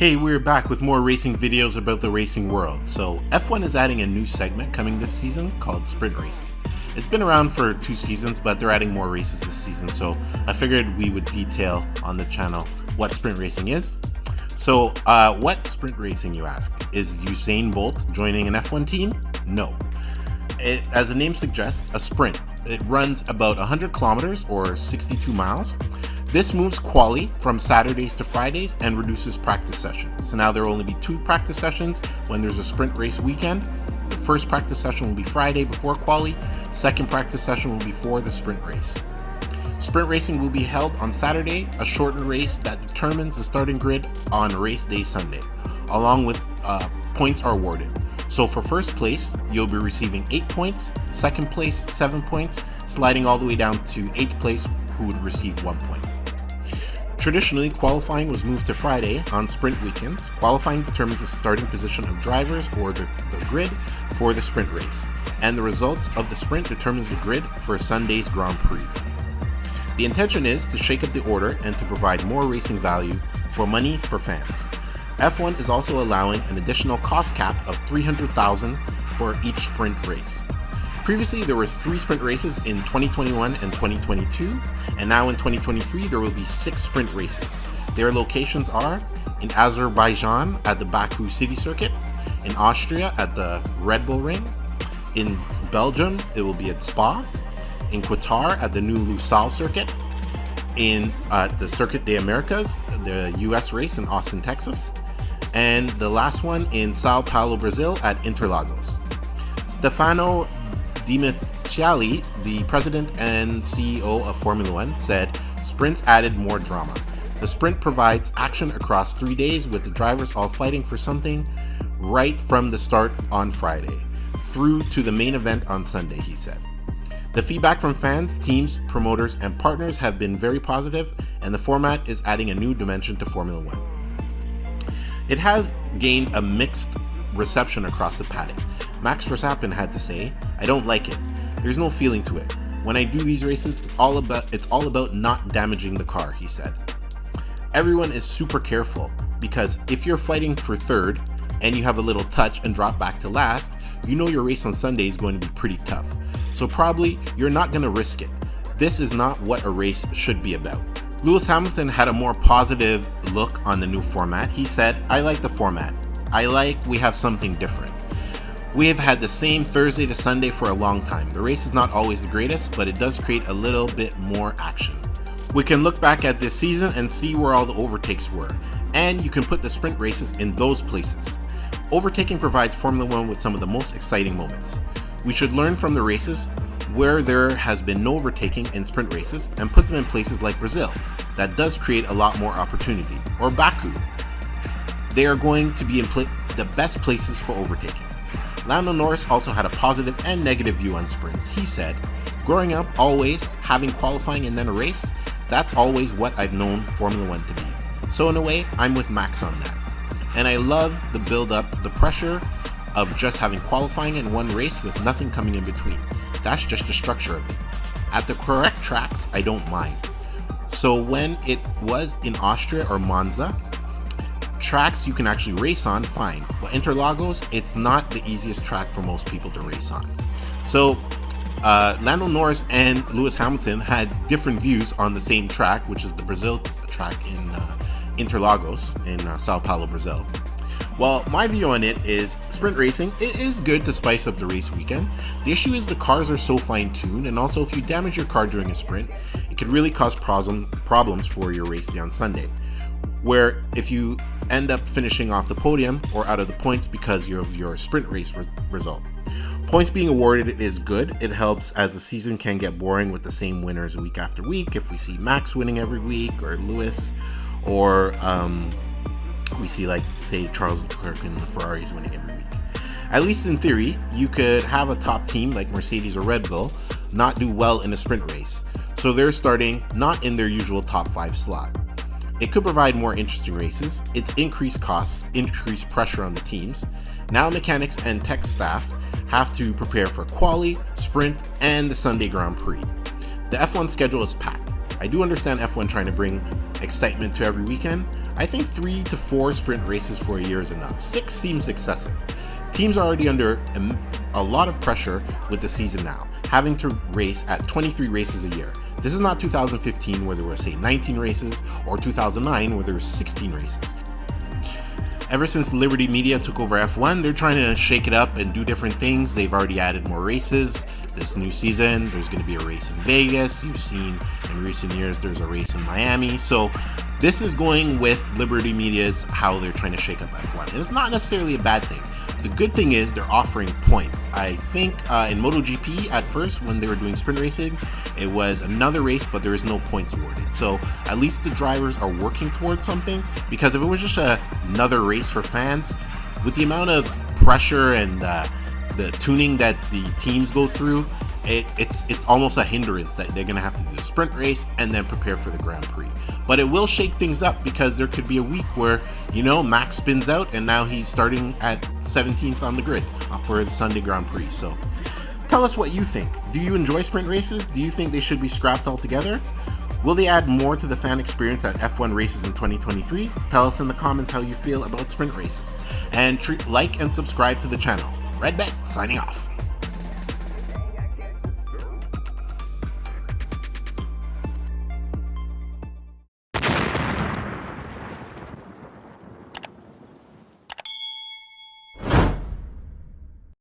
Hey, we're back with more racing videos about the racing world. So F1 is adding a new segment coming this season called Sprint Racing. It's been around for 2 seasons, but they're adding more races this season, so I figured we would detail on the channel what Sprint Racing is. So what Sprint Racing, you ask? Is Usain Bolt joining an F1 team? No. As the name suggests, a sprint. It runs about 100 kilometers or 62 miles. This moves quali from Saturdays to Fridays and reduces practice sessions. So now there will only be 2 practice sessions when there's a sprint race weekend. The first practice session will be Friday before quali. Second practice session will be before the sprint race. Sprint racing will be held on Saturday, a shortened race that determines the starting grid on race day Sunday, along with points are awarded. So for first place, you'll be receiving 8 points, second place 7 points, sliding all the way down to 8th place, who would receive 1 point. Traditionally, qualifying was moved to Friday on sprint weekends. Qualifying determines the starting position of drivers or the grid for the sprint race, and the results of the sprint determines the grid for Sunday's Grand Prix. The intention is to shake up the order and to provide more racing value for money for fans. F1 is also allowing an additional cost cap of $300,000 for each sprint race. Previously, there were 3 sprint races in 2021 and 2022, and now in 2023 there will be 6 sprint races. Their locations are in Azerbaijan at the Baku City Circuit, in Austria at the Red Bull Ring, in Belgium it will be at Spa, in Qatar at the new Lusail Circuit, in the Circuit des Americas, the US race in Austin, Texas, and the last one in Sao Paulo, Brazil at Interlagos. Stefano Domenicali, the president and CEO of Formula One, said sprints added more drama. The sprint provides action across 3 days with the drivers all fighting for something right from the start on Friday through to the main event on Sunday, he said. The feedback from fans, teams, promoters, and partners have been very positive, and the format is adding a new dimension to Formula One. It has gained a mixed reception across the paddock. Max Verstappen had to say, "I don't like it. There's no feeling to it. When I do these races, it's all about not damaging the car," he said. Everyone is super careful because if you're fighting for third and you have a little touch and drop back to last, you know your race on Sunday is going to be pretty tough. So probably you're not going to risk it. This is not what a race should be about. Lewis Hamilton had a more positive look on the new format. He said, "I like the format. We have something different. We have had the same Thursday to Sunday for a long time. The race is not always the greatest, but it does create a little bit more action. We can look back at this season and see where all the overtakes were, and you can put the sprint races in those places. Overtaking provides Formula One with some of the most exciting moments. We should learn from the races where there has been no overtaking in sprint races and put them in places like Brazil. That does create a lot more opportunity. Or Baku. They are going to be in the best places for overtaking." Lando Norris also had a positive and negative view on sprints. He said, "Growing up, always having qualifying and then a race, that's always what I've known Formula One to be. So in a way, I'm with Max on that. And I love the build-up, the pressure of just having qualifying in one race with nothing coming in between. That's just the structure of it. At the correct tracks, I don't mind. So when it was in Austria or Monza, tracks you can actually race on, fine. But Interlagos, it's not the easiest track for most people to race on." So Lando Norris and Lewis Hamilton had different views on the same track, which is the Brazil track in Interlagos in Sao Paulo, Brazil. Well, my view on it is sprint racing, it is good to spice up the race weekend. The issue is the cars are so fine-tuned, and also if you damage your car during a sprint, it could really cause problems for your race day on Sunday, where if you end up finishing off the podium or out of the points because of your sprint race result. Points being awarded is good. It helps as the season can get boring with the same winners week after week. If we see Max winning every week or Lewis, or we see like say Charles Leclerc and the Ferraris winning every week. At least in theory, you could have a top team like Mercedes or Red Bull not do well in a sprint race, so they're starting not in their usual top 5 slot. It could provide more interesting races. It's increased costs, increased pressure on the teams. Now mechanics and tech staff have to prepare for quali, sprint, and the Sunday Grand Prix. The F1 schedule is packed. I do understand F1 trying to bring excitement to every weekend, I think 3 to 4 sprint races for a year is enough. 6 seems excessive. Teams are already under a lot of pressure with the season now, having to race at 23 races a year. This is not 2015 where there were, say, 19 races, or 2009 where there were 16 races. Ever since Liberty Media took over F1, they're trying to shake it up and do different things. They've already added more races. This new season, there's going to be a race in Vegas. You've seen in recent years there's a race in Miami. So this is going with Liberty Media's how they're trying to shake up F1. And it's not necessarily a bad thing. The good thing is they're offering points. I think in MotoGP at first, when they were doing sprint racing, it was another race, but there is no points awarded. So at least the drivers are working towards something, because if it was just another race for fans, with the amount of pressure and the tuning that the teams go through, it's almost a hindrance that they're going to have to do a sprint race and then prepare for the Grand Prix. But it will shake things up, because there could be a week where, Max spins out and now he's starting at 17th on the grid for the Sunday Grand Prix. So tell us what you think. Do you enjoy sprint races? Do you think they should be scrapped altogether? Will they add more to the fan experience at F1 races in 2023? Tell us in the comments how you feel about sprint races. And like and subscribe to the channel. REDBET signing off.